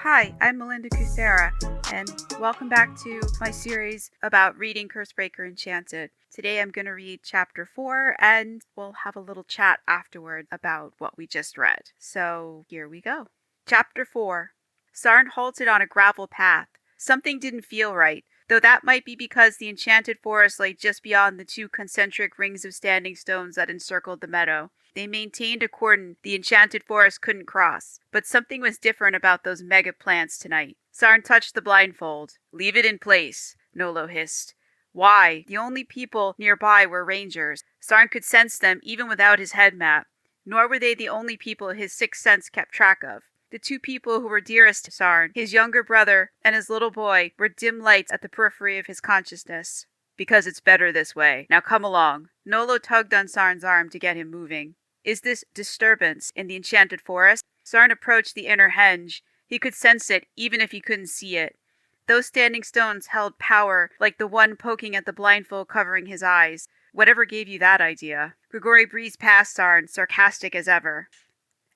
Hi, I'm Melinda Kucera, and welcome back to my series about reading Curse Breaker Enchanted. Today I'm going to read Chapter 4, and we'll have a little chat afterward about what we just read. So here we go. Chapter 4. Sarn halted on a gravel path. Something didn't feel right, though that might be because the Enchanted Forest lay just beyond the two concentric rings of standing stones that encircled the meadow. They maintained a cordon the Enchanted Forest couldn't cross, but something was different about those mega plants tonight. Sarn touched the blindfold. "Leave it in place," Nolo hissed. Why? The only people nearby were rangers. Sarn could sense them even without his head map, nor were they the only people his sixth sense kept track of. The two people who were dearest to Sarn, his younger brother and his little boy, were dim lights at the periphery of his consciousness. "Because it's better this way. Now come along." Nolo tugged on Sarn's arm to get him moving. Is this disturbance in the Enchanted Forest? Sarn approached the inner henge. He could sense it, even if he couldn't see it. Those standing stones held power, like the one poking at the blindfold covering his eyes. Whatever gave you that idea? Grigori breezed past Sarn, sarcastic as ever.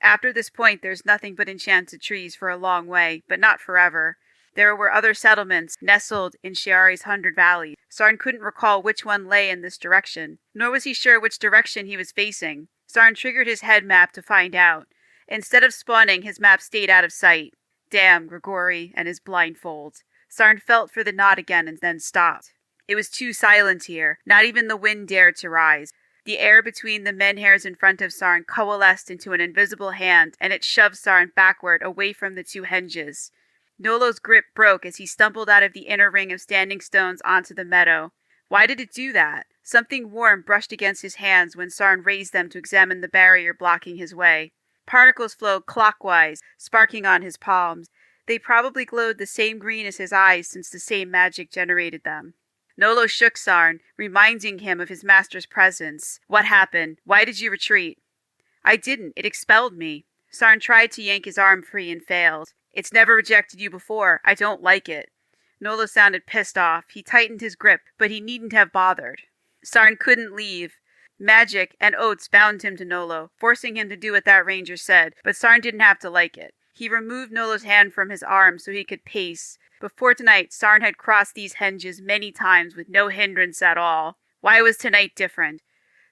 After this point, there's nothing but enchanted trees for a long way, but not forever. There were other settlements nestled in Shiari's 100 valleys. Sarn couldn't recall which one lay in this direction, nor was he sure which direction he was facing. Sarn triggered his head map to find out. Instead of spawning, his map stayed out of sight. Damn Grigori and his blindfold. Sarn felt for the knot again and then stopped. It was too silent here. Not even the wind dared to rise. The air between the menhirs in front of Sarn coalesced into an invisible hand, and it shoved Sarn backward away from the two henges. Nolo's grip broke as he stumbled out of the inner ring of standing stones onto the meadow. Why did it do that? Something warm brushed against his hands when Sarn raised them to examine the barrier blocking his way. Particles flowed clockwise, sparking on his palms. They probably glowed the same green as his eyes since the same magic generated them. Nolo shook Sarn, reminding him of his master's presence. "What happened? Why did you retreat?" "I didn't. It expelled me." Sarn tried to yank his arm free and failed. "It's never rejected you before. I don't like it." Nolo sounded pissed off. He tightened his grip, but he needn't have bothered. Sarn couldn't leave. Magic and oaths bound him to Nolo, forcing him to do what that ranger said, but Sarn didn't have to like it. He removed Nolo's hand from his arm so he could pace. Before tonight, Sarn had crossed these henges many times with no hindrance at all. Why was tonight different?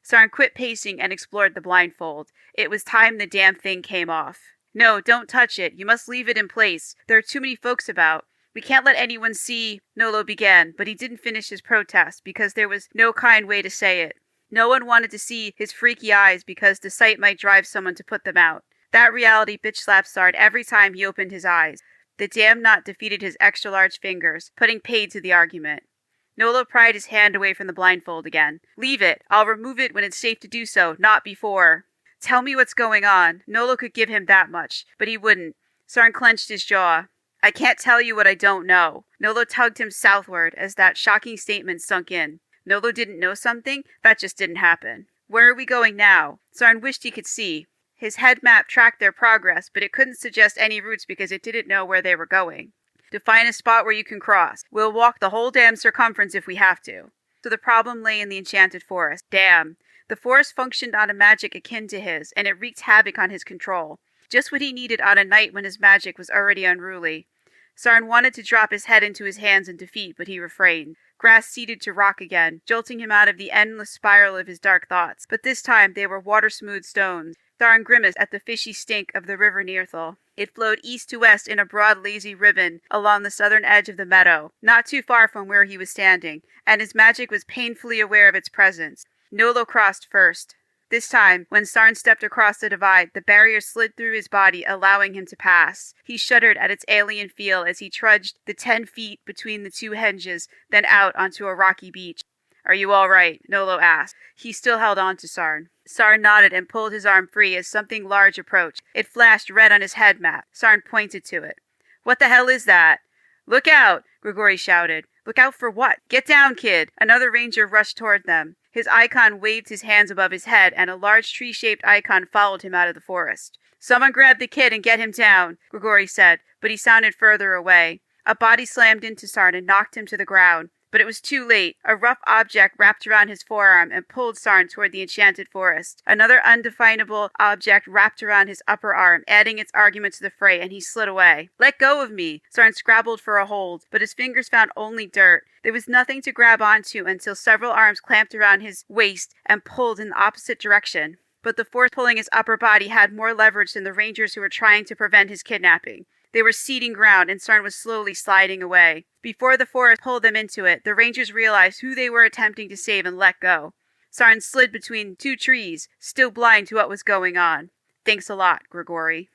Sarn quit pacing and explored the blindfold. It was time the damn thing came off. "No, don't touch it. You must leave it in place. There are too many folks about. We can't let anyone see," Nolo began, but he didn't finish his protest because there was no kind way to say it. No one wanted to see his freaky eyes because the sight might drive someone to put them out. That reality bitch-slapped Sarn every time he opened his eyes. The damn knot defeated his extra-large fingers, putting paid to the argument. Nolo pried his hand away from the blindfold again. "Leave it. I'll remove it when it's safe to do so, not before." "Tell me what's going on." Nolo could give him that much, but he wouldn't. Sarn clenched his jaw. "I can't tell you what I don't know." Nolo tugged him southward as that shocking statement sunk in. Nolo didn't know something? That just didn't happen. "Where are we going now?" Sarn wished he could see. His head map tracked their progress, but it couldn't suggest any routes because it didn't know where they were going. "Define a spot where you can cross. We'll walk the whole damn circumference if we have to." So the problem lay in the Enchanted Forest. Damn. The forest functioned on a magic akin to his, and it wreaked havoc on his control. Just what he needed on a night when his magic was already unruly. Sarn wanted to drop his head into his hands in defeat, but he refrained. Grass seeded to rock again, jolting him out of the endless spiral of his dark thoughts. But this time they were water-smooth stones. Sarn grimaced at the fishy stink of the river Nearthal. It flowed east to west in a broad, lazy ribbon along the southern edge of the meadow, not too far from where he was standing, and his magic was painfully aware of its presence. Nolo crossed first. This time, when Sarn stepped across the divide, the barrier slid through his body, allowing him to pass. He shuddered at its alien feel as he trudged the 10 feet between the two henges, then out onto a rocky beach. "Are you all right?" Nolo asked. He still held on to Sarn. Sarn nodded and pulled his arm free as something large approached. It flashed red on his head map. Sarn pointed to it. "What the hell is that?" "Look out!" Grigori shouted. "Look out for what?" "Get down, kid!" Another ranger rushed toward them. His icon waved his hands above his head, and a large tree-shaped icon followed him out of the forest. "Someone grab the kid and get him down," Grigori said, but he sounded further away. A body slammed into Sarn and knocked him to the ground, But it was too late. A rough object wrapped around his forearm and pulled Sarn toward the Enchanted Forest. Another undefinable object wrapped around his upper arm, adding its argument to the fray, and he slid away. "Let go of me!" Sarn scrabbled for a hold, but his fingers found only dirt. There was nothing to grab onto until several arms clamped around his waist and pulled in the opposite direction. But the force pulling his upper body had more leverage than the rangers who were trying to prevent his kidnapping. They were ceding ground, and Sarn was slowly sliding away. Before the forest pulled them into it, the rangers realized who they were attempting to save and let go. Sarn slid between two trees, still blind to what was going on. "Thanks a lot, Grigori."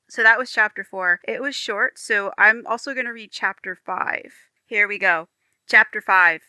So that was chapter 4. It was short, so I'm also going to read chapter 5. Here we go. Chapter 5.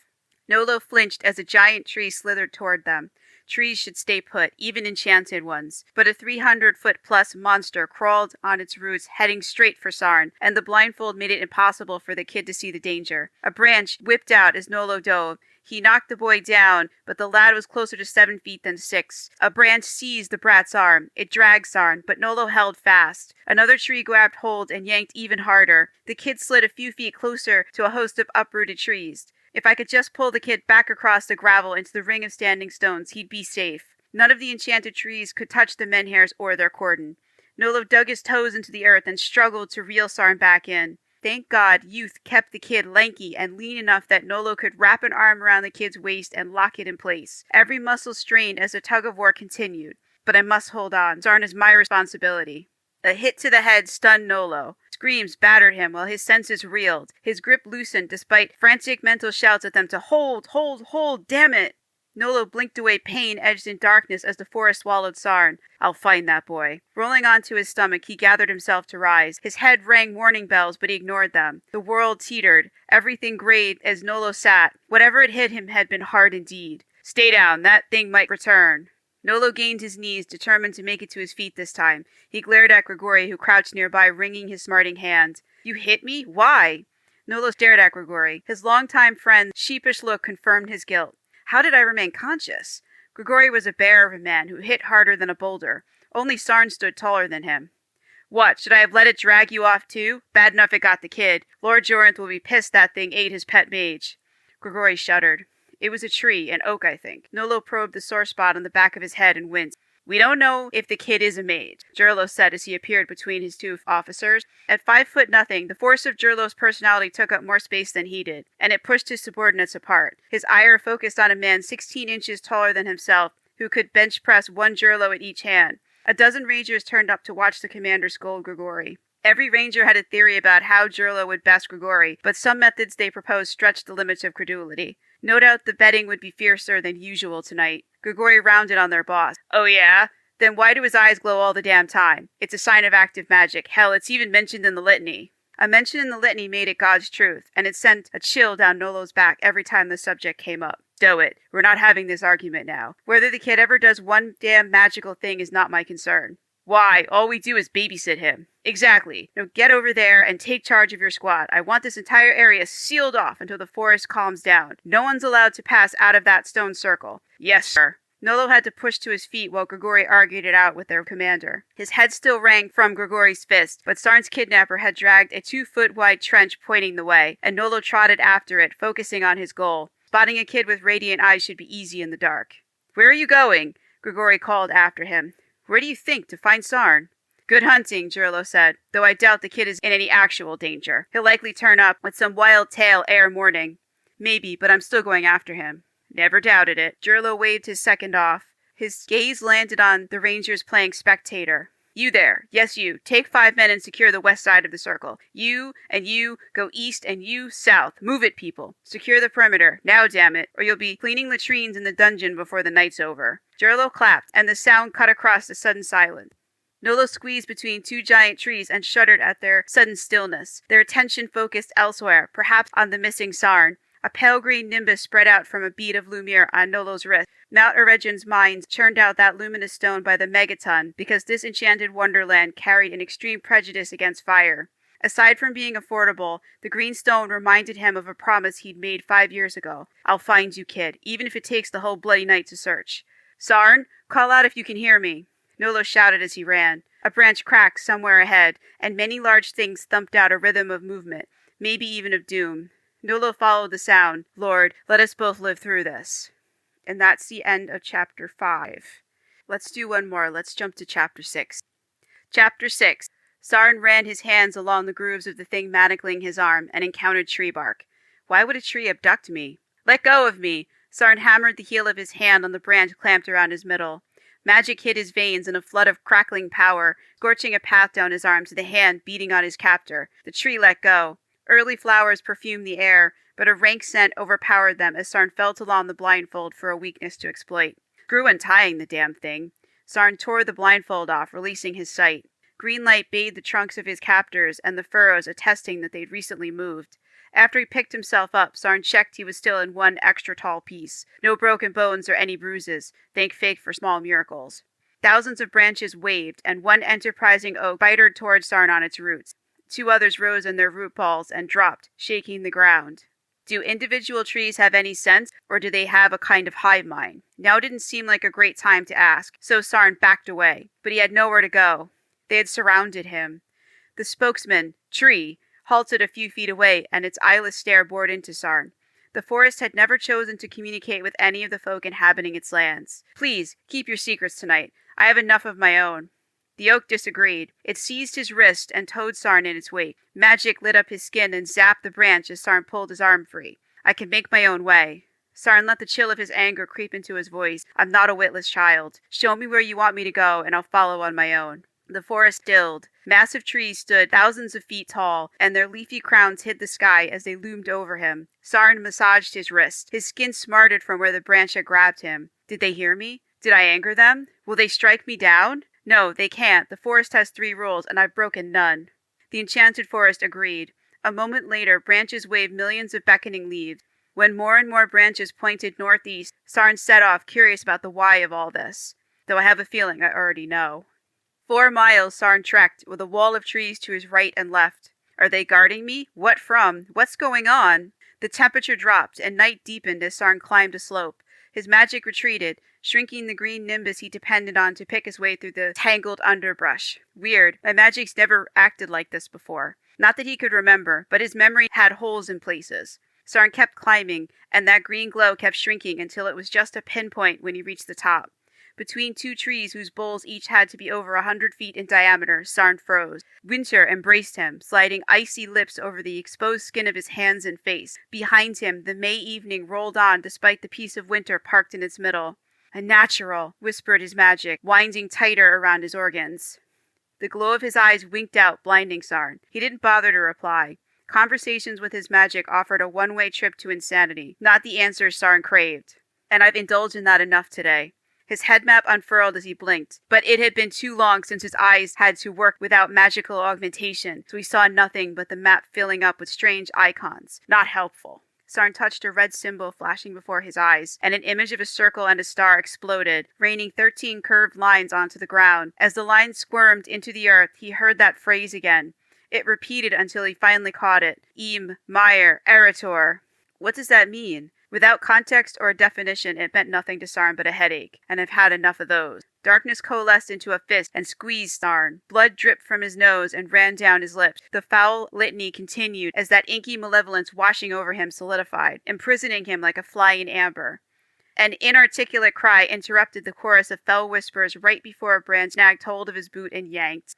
Nolo flinched as a giant tree slithered toward them. Trees should stay put, even enchanted ones. But a 300-foot-plus monster crawled on its roots, heading straight for Sarn, and the blindfold made it impossible for the kid to see the danger. A branch whipped out as Nolo dove. He knocked the boy down, but the lad was closer to 7 feet than 6. A branch seized the brat's arm. It dragged Sarn, but Nolo held fast. Another tree grabbed hold and yanked even harder. The kid slid a few feet closer to a host of uprooted trees. If I could just pull the kid back across the gravel into the ring of standing stones, he'd be safe. None of the enchanted trees could touch the menhirs or their cordon. Nolo dug his toes into the earth and struggled to reel Sarn back in. Thank God, youth kept the kid lanky and lean enough that Nolo could wrap an arm around the kid's waist and lock it in place. Every muscle strained as the tug-of-war continued. But I must hold on. Sarn is my responsibility. A hit to the head stunned Nolo. Screams battered him while his senses reeled. His grip loosened despite frantic mental shouts at them to hold, damn it! Nolo blinked away pain edged in darkness as the forest swallowed Sarn. "I'll find that boy." Rolling onto his stomach, he gathered himself to rise. His head rang warning bells, but he ignored them. The world teetered. Everything grayed as Nolo sat. Whatever had hit him had been hard indeed. "Stay down. That thing might return." Nolo gained his knees, determined to make it to his feet this time. He glared at Grigori, who crouched nearby, wringing his smarting hand. "You hit me? Why?" Nolo stared at Grigori. His longtime friend's sheepish look confirmed his guilt. "How did I remain conscious?" Grigori was a bear of a man who hit harder than a boulder. Only Sarn stood taller than him. "What, should I have let it drag you off too? Bad enough it got the kid. Lord Jorinth will be pissed that thing ate his pet mage." Grigori shuddered. It was a tree, an oak, I think. Nolo probed the sore spot on the back of his head and winced. "We don't know if the kid is a mage," Jurlo said as he appeared between his two officers. At 5'0", the force of Jurlo's personality took up more space than he did, and it pushed his subordinates apart. His ire focused on a man 16 inches taller than himself, who could bench press one Jurlo at each hand. A dozen rangers turned up to watch the commander scold Grigori. Every ranger had a theory about how Jurlo would best Grigori, but some methods they proposed stretched the limits of credulity. No doubt the betting would be fiercer than usual tonight. Grigori rounded on their boss. "Oh yeah? Then why do his eyes glow all the damn time? It's a sign of active magic. Hell, it's even mentioned in the litany." A mention in the litany made it God's truth, and it sent a chill down Nolo's back every time the subject came up. "Stow it. We're not having this argument now. Whether the kid ever does one damn magical thing is not my concern." "Why? All we do is babysit him." "Exactly. Now get over there and take charge of your squad. I want this entire area sealed off until the forest calms down. No one's allowed to pass out of that stone circle." "Yes, sir." Nolo had to push to his feet while Grigori argued it out with their commander. His head still rang from Grigori's fist, but Sarn's kidnapper had dragged a 2-foot-wide trench pointing the way, and Nolo trotted after it, focusing on his goal. Spotting a kid with radiant eyes should be easy in the dark. "Where are you going?" Grigori called after him. "Where do you think? To find Sarn?" "Good hunting," Jurlo said, "though I doubt the kid is in any actual danger. He'll likely turn up with some wild tale ere morning." "Maybe, but I'm still going after him." "Never doubted it." Jurlo waved his second off. His gaze landed on the rangers playing spectator. "You there. Yes, you. Take 5 men and secure the west side of the circle. You and you go east and you south. Move it, people. Secure the perimeter. Now, damn it, or you'll be cleaning latrines in the dungeon before the night's over." Jurlo clapped, and the sound cut across the sudden silence. Nolo squeezed between two giant trees and shuddered at their sudden stillness. Their attention focused elsewhere, perhaps on the missing Sarn. A pale green nimbus spread out from a bead of Lumiere on Nolo's wrist. Mount Eregin's mines churned out that luminous stone by the megaton because this enchanted wonderland carried an extreme prejudice against fire. Aside from being affordable, the green stone reminded him of a promise he'd made 5 years ago. "I'll find you, kid, even if it takes the whole bloody night to search." "Sarn, call out if you can hear me." Nolo shouted as he ran. A branch cracked somewhere ahead, and many large things thumped out a rhythm of movement, maybe even of doom. Nolo followed the sound. Lord, let us both live through this. And that's the end of chapter 5. Let's do one more. Let's jump to chapter 6. Chapter 6. Sarn ran his hands along the grooves of the thing manacling his arm and encountered tree bark. Why would a tree abduct me? Let go of me! Sarn hammered the heel of his hand on the branch clamped around his middle. Magic hit his veins in a flood of crackling power, scorching a path down his arm to the hand beating on his captor. The tree let go. Early flowers perfumed the air, but a rank scent overpowered them as Sarn felt along the blindfold for a weakness to exploit. Screw untying the damn thing. Sarn tore the blindfold off, releasing his sight. Green light bathed the trunks of his captors and the furrows, attesting that they'd recently moved. After he picked himself up, Sarn checked he was still in one extra tall piece. No broken bones or any bruises. Thank fate for small miracles. Thousands of branches waved, and one enterprising oak bitered towards Sarn on its roots. 2 others rose in their root balls and dropped, shaking the ground. Do individual trees have any sense, or do they have a kind of hive mind? Now didn't seem like a great time to ask, so Sarn backed away. But he had nowhere to go. They had surrounded him. The spokesman, Tree, halted a few feet away, and its eyeless stare bored into Sarn. The forest had never chosen to communicate with any of the folk inhabiting its lands. Please, keep your secrets tonight. I have enough of my own. The oak disagreed. It seized his wrist and towed Sarn in its wake. Magic lit up his skin and zapped the branch as Sarn pulled his arm free. I can make my own way. Sarn let the chill of his anger creep into his voice. I'm not a witless child. Show me where you want me to go, and I'll follow on my own. The forest stilled. Massive trees stood thousands of feet tall, and their leafy crowns hid the sky as they loomed over him. Sarn massaged his wrist. His skin smarted from where the branch had grabbed him. Did they hear me? Did I anger them? Will they strike me down? No, they can't. The forest has 3 rules, and I've broken none. The Enchanted Forest agreed. A moment later, branches waved millions of beckoning leaves. When more and more branches pointed northeast, Sarn set off, curious about the why of all this. Though I have a feeling I already know. 4 miles Sarn trekked, with a wall of trees to his right and left. Are they guarding me? What from? What's going on? The temperature dropped, and night deepened as Sarn climbed a slope. His magic retreated, shrinking the green nimbus he depended on to pick his way through the tangled underbrush. Weird. My magic's never acted like this before. Not that he could remember, but his memory had holes in places. Sarn kept climbing, and that green glow kept shrinking until it was just a pinpoint when he reached the top. Between 2 trees whose boles each had to be over 100 feet in diameter, Sarn froze. Winter embraced him, sliding icy lips over the exposed skin of his hands and face. Behind him, the May evening rolled on despite the piece of winter parked in its middle. A natural, whispered his magic, winding tighter around his organs. The glow of his eyes winked out, blinding Sarn. He didn't bother to reply. Conversations with his magic offered a one-way trip to insanity, not the answers Sarn craved. And I've indulged in that enough today. His head map unfurled as he blinked, but it had been too long since his eyes had to work without magical augmentation, so he saw nothing but the map filling up with strange icons. Not helpful. Sarn touched a red symbol flashing before his eyes, and an image of a circle and a star exploded, raining 13 curved lines onto the ground. As the lines squirmed into the earth, he heard that phrase again. It repeated until he finally caught it. Eam, Meyer, Erator. What does that mean? Without context or a definition, it meant nothing to Sarn but a headache, and I've had enough of those. Darkness coalesced into a fist and squeezed Sarn. Blood dripped from his nose and ran down his lips. The foul litany continued as that inky malevolence washing over him solidified, imprisoning him like a fly in amber. An inarticulate cry interrupted the chorus of fell whispers right before a branch snagged hold of his boot and yanked.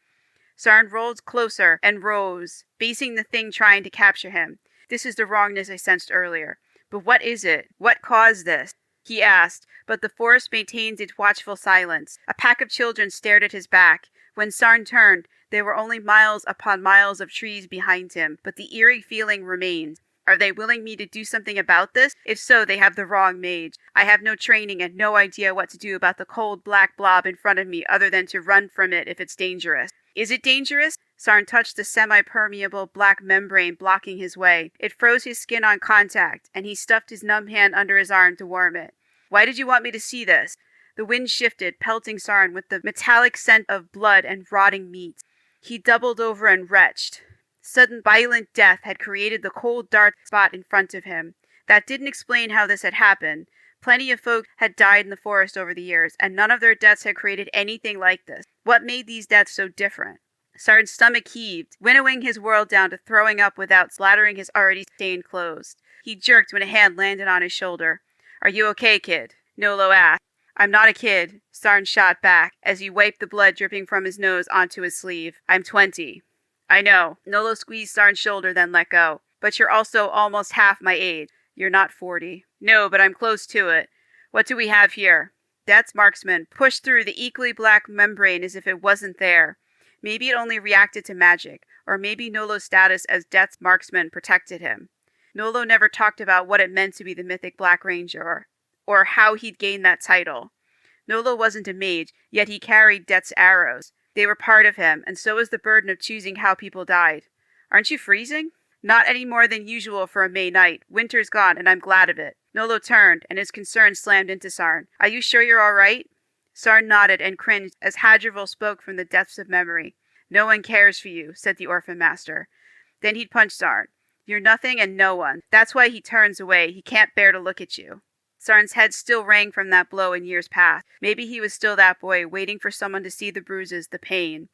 Sarn rolled closer and rose, facing the thing trying to capture him. This is the wrongness I sensed earlier. But what is it? What caused this? He asked, but the forest maintained its watchful silence. A pack of children stared at his back. When Sarn turned, there were only miles upon miles of trees behind him, but the eerie feeling remained. Are they willing me to do something about this? If so, they have the wrong mage. I have no training and no idea what to do about the cold black blob in front of me other than to run from it if it's dangerous. Is it dangerous? Sarn touched the semi-permeable black membrane blocking his way. It froze his skin on contact, and he stuffed his numb hand under his arm to warm it. Why did you want me to see this? The wind shifted, pelting Sarn with the metallic scent of blood and rotting meat. He doubled over and retched. Sudden violent death had created the cold dark spot in front of him. That didn't explain how this had happened. Plenty of folk had died in the forest over the years, and none of their deaths had created anything like this. What made these deaths so different? Sarn's stomach heaved, winnowing his world down to throwing up without slathering his already stained clothes. He jerked when a hand landed on his shoulder. "Are you okay, kid?" Nolo asked. "I'm not a kid," Sarn shot back as he wiped the blood dripping from his nose onto his sleeve. "I'm 20. "I know." Nolo squeezed Sarn's shoulder, then let go. "But you're also almost half my age. You're not 40. "No, but I'm close to it. What do we have here?" Death's marksman pushed through the equally black membrane as if it wasn't there. Maybe it only reacted to magic, or maybe Nolo's status as Death's marksman protected him. Nolo never talked about what it meant to be the mythic Black Ranger, or how he'd gained that title. Nolo wasn't a mage, yet he carried Death's arrows. They were part of him, and so was the burden of choosing how people died. "Aren't you freezing?" "Not any more than usual for a May night. Winter's gone, and I'm glad of it." Nolo turned, and his concern slammed into Sarn. "Are you sure you're all right?" Sarn nodded and cringed as Hadrival spoke from the depths of memory. "No one cares for you," said the orphan master. Then he'd punch Sarn. "You're nothing and no one. That's why he turns away. He can't bear to look at you." Sarn's head still rang from that blow in years past. Maybe he was still that boy, waiting for someone to see the bruises, the pain.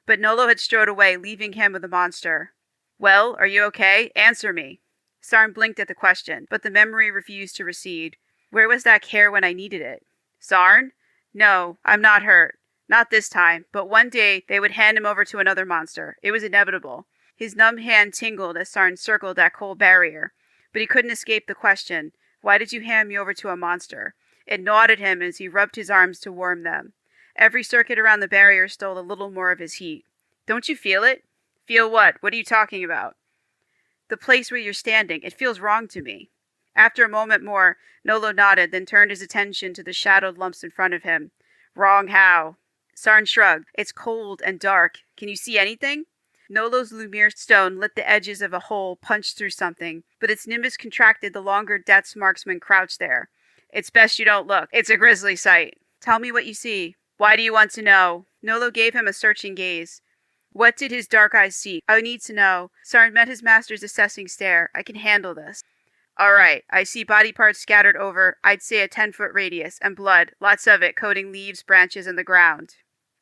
But Nolo had strode away, leaving him with the monster. "Well, are you okay? Answer me." Sarn blinked at the question, but the memory refused to recede. Where was that care when I needed it? "Sarn? No, I'm not hurt. Not this time, but one day they would hand him over to another monster. It was inevitable." His numb hand tingled as Sarn circled that cold barrier. But he couldn't escape the question. "Why did you hand me over to a monster?" It gnawed at him as he rubbed his arms to warm them. Every circuit around the barrier stole a little more of his heat. "Don't you feel it?" "Feel what? What are you talking about?" "The place where you're standing. It feels wrong to me." After a moment more, Nolo nodded, then turned his attention to the shadowed lumps in front of him. "Wrong how?" Sarn shrugged. "It's cold and dark. Can you see anything?" Nolo's Lumiere stone lit the edges of a hole punched through something, but its nimbus contracted the longer Death's marksman crouched there. "It's best you don't look. It's a grisly sight." "Tell me what you see." "Why do you want to know?" Nolo gave him a searching gaze. What did his dark eyes seek? "I need to know." Sarn met his master's assessing stare. "I can handle this." "All right, I see body parts scattered over, I'd say a 10-foot radius, and blood, lots of it coating leaves, branches, and the ground."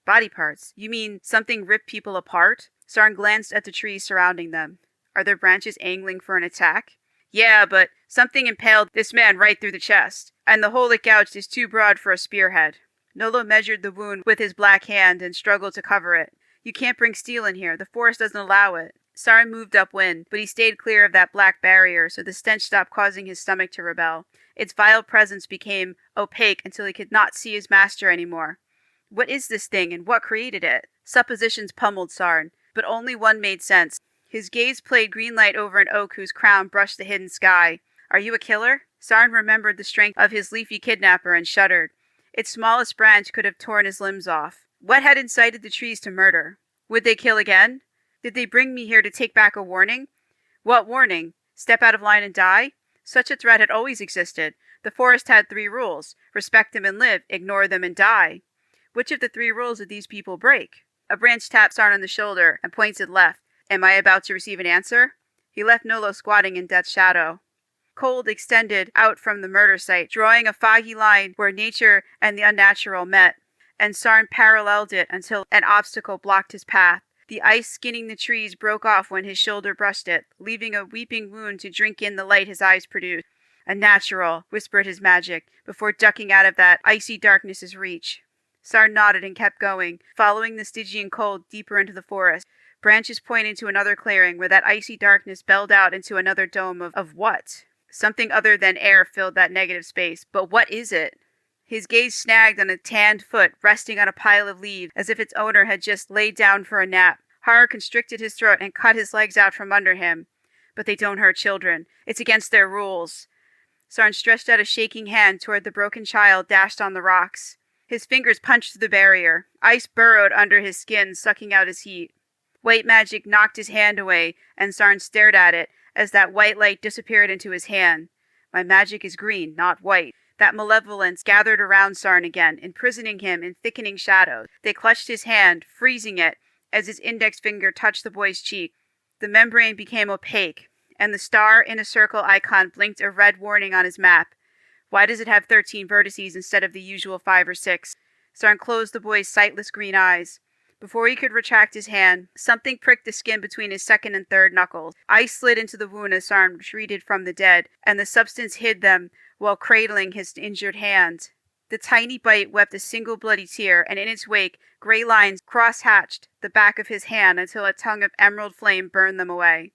"Body parts? You mean something ripped people apart?" Sarn glanced at the trees surrounding them. "Are their branches angling for an attack?" "Yeah, but something impaled this man right through the chest, and the hole it gouged is too broad for a spearhead." Nolo measured the wound with his black hand and struggled to cover it. "You can't bring steel in here. The forest doesn't allow it." Sarn moved upwind, but he stayed clear of that black barrier, so the stench stopped causing his stomach to rebel. Its vile presence became opaque until he could not see his master anymore. What is this thing, and what created it? Suppositions pummeled Sarn, but only one made sense. His gaze played green light over an oak whose crown brushed the hidden sky. "Are you a killer?" Sarn remembered the strength of his leafy kidnapper and shuddered. Its smallest branch could have torn his limbs off. What had incited the trees to murder? Would they kill again? Did they bring me here to take back a warning? What warning? Step out of line and die? Such a threat had always existed. The forest had 3 rules. Respect them and live, ignore them and die. Which of the 3 rules did these people break? A branch tapped Sarn on the shoulder and pointed left. Am I about to receive an answer? He left Nolo squatting in Death's shadow. Cold extended out from the murder site, drawing a foggy line where nature and the unnatural met, and Sarn paralleled it until an obstacle blocked his path. The ice skinning the trees broke off when his shoulder brushed it, leaving a weeping wound to drink in the light his eyes produced. "Unnatural," whispered his magic, before ducking out of that icy darkness's reach. Sarn nodded and kept going, following the Stygian cold deeper into the forest. Branches pointed to another clearing where that icy darkness belled out into another dome of what? Something other than air filled that negative space, but what is it? His gaze snagged on a tanned foot resting on a pile of leaves as if its owner had just laid down for a nap. Horror constricted his throat and cut his legs out from under him. "But they don't hurt children. It's against their rules." Sarn stretched out a shaking hand toward the broken child dashed on the rocks. His fingers punched through the barrier. Ice burrowed under his skin, sucking out his heat. White magic knocked his hand away, and Sarn stared at it as that white light disappeared into his hand. "My magic is green, not white." That malevolence gathered around Sarn again, imprisoning him in thickening shadows. They clutched his hand, freezing it, as his index finger touched the boy's cheek. The membrane became opaque, and the star in a circle icon blinked a red warning on his map. Why does it have 13 vertices instead of the usual 5 or 6? Sarn closed the boy's sightless green eyes. Before he could retract his hand, something pricked the skin between his second and third knuckles. Ice slid into the wound as Sarn retreated from the dead, and the substance hid them while cradling his injured hand. The tiny bite wept a single bloody tear, and in its wake, gray lines cross-hatched the back of his hand until a tongue of emerald flame burned them away.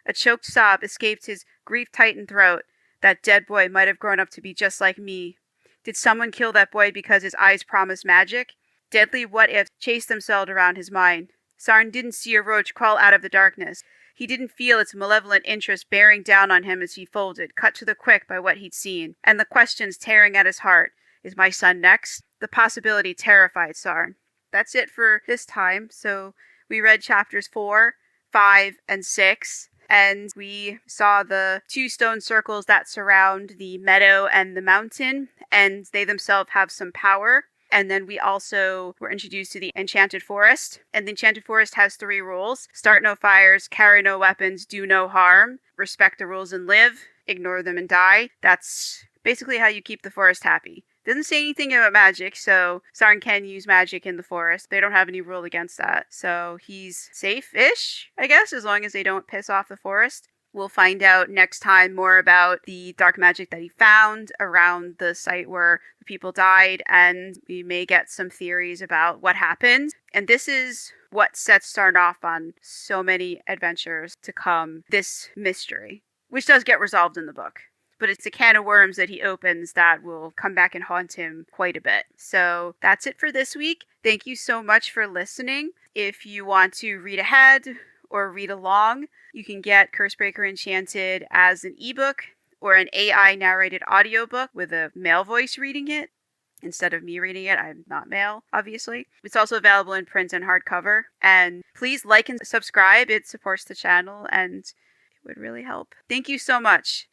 A choked sob escaped his grief-tightened throat. That dead boy might have grown up to be just like me. Did someone kill that boy because his eyes promised magic? Deadly what-ifs chased themselves around his mind. Sarn didn't see a roach crawl out of the darkness. He didn't feel its malevolent interest bearing down on him as he folded, cut to the quick by what he'd seen, and the questions tearing at his heart. Is my son next? The possibility terrified Sarn. That's it for this time. So we read chapters 4, 5, and 6. And we saw the 2 stone circles that surround the meadow and the mountain, and they themselves have some power. And then we also were introduced to the Enchanted Forest. And the Enchanted Forest has 3 rules. Start no fires, carry no weapons, do no harm, respect the rules and live, ignore them and die. That's basically how you keep the forest happy. Doesn't say anything about magic, so Sarn can use magic in the forest. They don't have any rule against that. So he's safe-ish, I guess, as long as they don't piss off the forest. We'll find out next time more about the dark magic that he found around the site where the people died, and we may get some theories about what happened. And this is what sets Sarn off on so many adventures to come, this mystery, which does get resolved in the book. But it's a can of worms that he opens that will come back and haunt him quite a bit. So that's it for this week. Thank you so much for listening. If you want to read ahead or read along, you can get Curse Breaker Enchanted as an ebook or an AI narrated audiobook with a male voice reading it. Instead of me reading it, I'm not male, obviously. It's also available in print and hardcover. And please like and subscribe. It supports the channel and it would really help. Thank you so much.